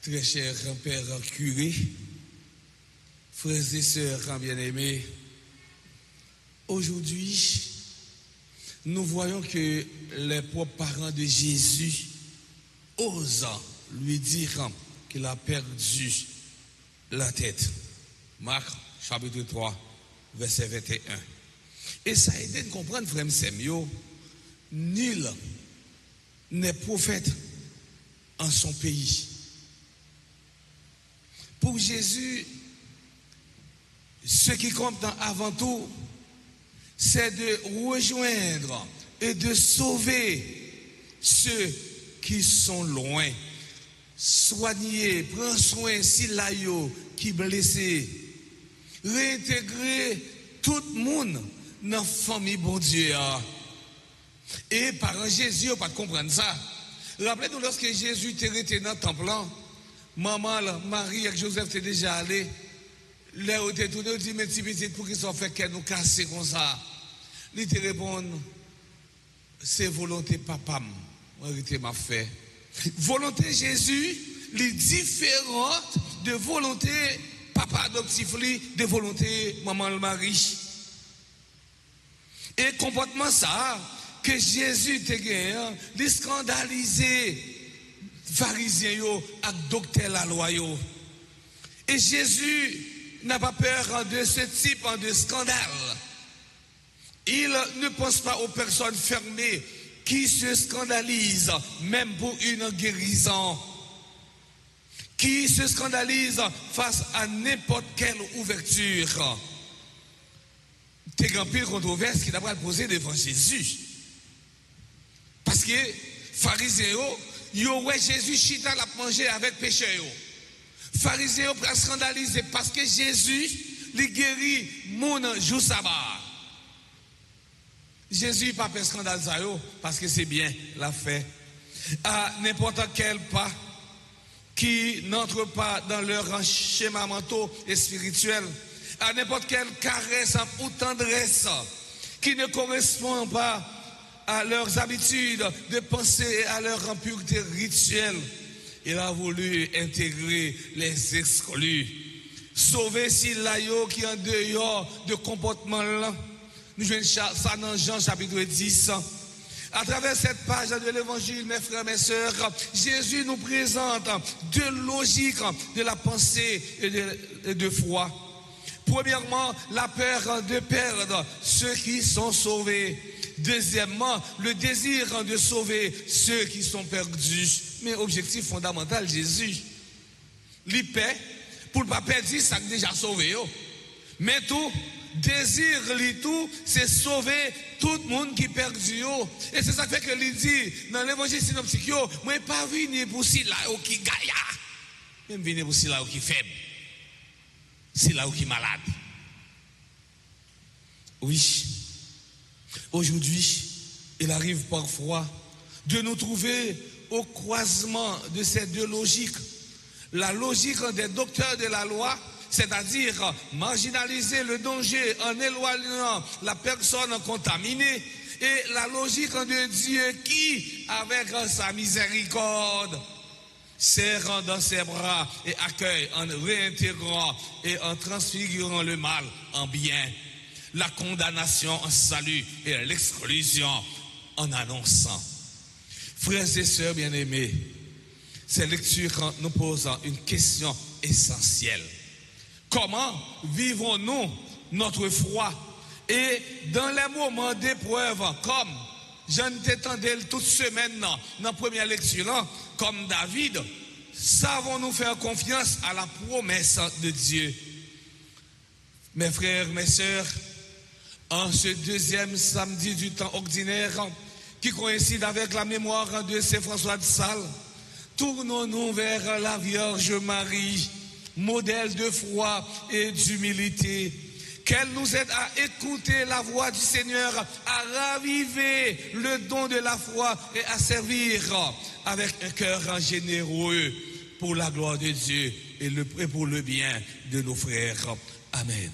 Très cher Père curé, frères et sœurs bien-aimés, aujourd'hui, nous voyons que les propres parents de Jésus osent lui dire qu'il a perdu la tête. Marc, chapitre 3, verset 21. Et ça a aidé de comprendre, frère Semio, nul n'est prophète en son pays. Pour Jésus, ce qui compte avant tout, c'est de rejoindre et de sauver ceux qui sont loin. Soigner, prendre soin si l'aïo qui blessé. Réintégrer tout le monde dans la famille bon Dieu. Et par Jésus, on pas comprendre ça. Rappelez-vous lorsque Jésus était dans le temple, maman, Marie et Joseph étaient déjà allés. Là où était tourné, dit mais petit petit pour qu'ils soient fait qu'elle nous casser comme ça. Il te répond, c'est volonté papa, moi m'a fait. Volonté Jésus, est différente de volonté papa adoptif, de volonté maman Marie. Et comportement ça que Jésus te gagne, les scandaliser pharisiens yo ak docteur la loi yo. Et Jésus n'a pas peur de ce type de scandale. Il ne pense pas aux personnes fermées qui se scandalisent même pour une guérison, qui se scandalisent face à n'importe quelle ouverture. T'es grand pile controverse qui n'a pas posé devant Jésus. Parce que pharisiens yo ouais Jésus chita la manger avec péché yo. Pharisiens ont scandalisé parce que Jésus les guérit mon jour sabbat. Jésus pas fait scandale ça yo parce que c'est bien l'a fait. À n'importe quel pas qui n'entre pas dans leur schéma mental et spirituel, à n'importe quelle caresse ou tendresse qui ne correspond pas à leurs habitudes de penser et à leur impureté rituelle. Il a voulu intégrer les exclus. Sauver si l'aïo qui est en dehors de comportement là. Nous jouons ça dans Jean chapitre 10. À travers cette page de l'évangile, mes frères, mes sœurs, Jésus nous présente deux logiques de la pensée et de foi. Premièrement, la peur de perdre ceux qui sont sauvés. Deuxièmement, le désir de sauver ceux qui sont perdus. Mais objectif fondamental, Jésus, l'IPE, pour ne pas perdre ça qui déjà sauvé. Mais tout, désir, tout, c'est sauver tout le monde qui est perdu. Et c'est ça fait que il dit, dans l'évangile synoptique, moi pas venir pour si là qui gagne, même venir pour si là qui faible, si là qui malade. Oui. Aujourd'hui, il arrive parfois de nous trouver au croisement de ces deux logiques. La logique des docteurs de la loi, c'est-à-dire marginaliser le danger en éloignant la personne contaminée, et la logique de Dieu qui, avec sa miséricorde, serre dans ses bras et accueille en réintégrant et en transfigurant le mal en bien. La condamnation en salut et l'exclusion en annonçant. Frères et sœurs bien-aimés, ces lectures nous posent une question essentielle. Comment vivons-nous notre foi? Et dans les moments d'épreuve, comme j'en t'entendais toute semaine dans la première lecture, comme David, savons-nous faire confiance à la promesse de Dieu? Mes frères, mes sœurs, en ce deuxième samedi du temps ordinaire, qui coïncide avec la mémoire de Saint François de Sales, tournons-nous vers la Vierge Marie, modèle de foi et d'humilité. Qu'elle nous aide à écouter la voix du Seigneur, à raviver le don de la foi et à servir avec un cœur généreux pour la gloire de Dieu et pour le bien de nos frères. Amen.